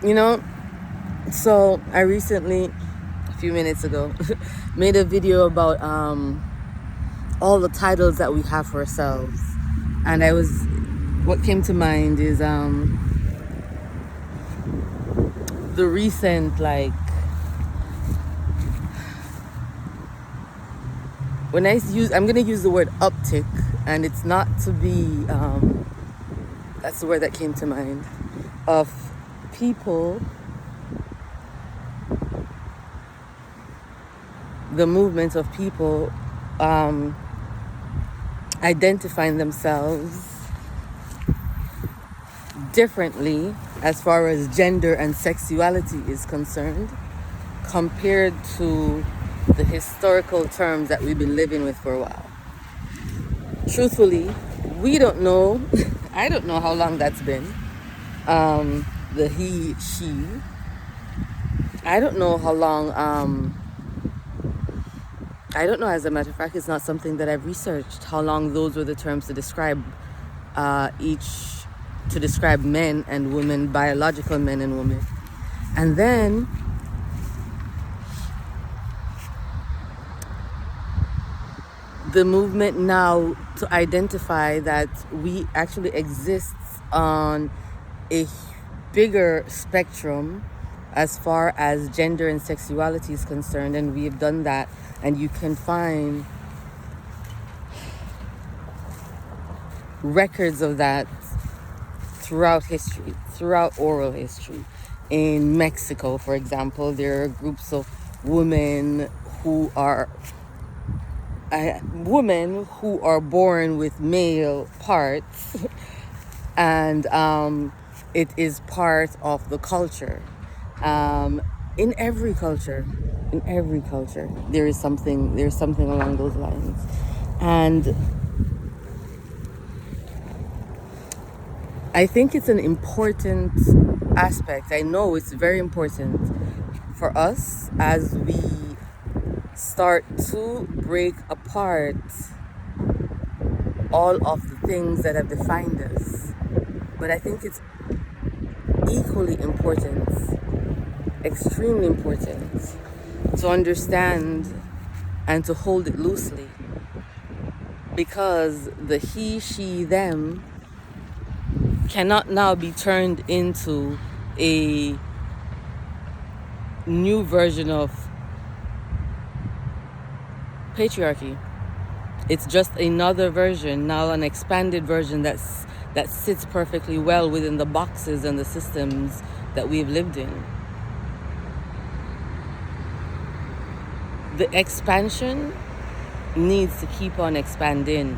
You know, so I recently, a few minutes ago, made a video about all the titles that we have for ourselves. And what came to mind is the recent, like, I'm going to use the word uptick, and it's not to be, that's the word that came to mind, of people, the movement of people identifying themselves differently as far as gender and sexuality is concerned compared to the historical terms that we've been living with for a while. Truthfully, we don't know. I don't know how long that's been. The he, she. I don't know how long. I don't know. As a matter of fact, it's not something that I've researched. How long those were the terms to describe to describe men and women, biological men and women, and then the movement now to identify that we actually exist on a bigger spectrum as far as gender and sexuality is concerned, and we have done that, and you can find records of that throughout history, throughout oral history. In Mexico, for example, there are groups of women who are born with male parts, and it is part of the culture. In every culture, there's something along those lines, and I think it's an important aspect. I know it's very important for us as we start to break apart all of the things that have defined us. But I think it's equally important, extremely important, to understand and to hold it loosely, because the he, she, them cannot now be turned into a new version of patriarchy. It's just another version, now an expanded version that sits perfectly well within the boxes and the systems that we've lived in. The expansion needs to keep on expanding.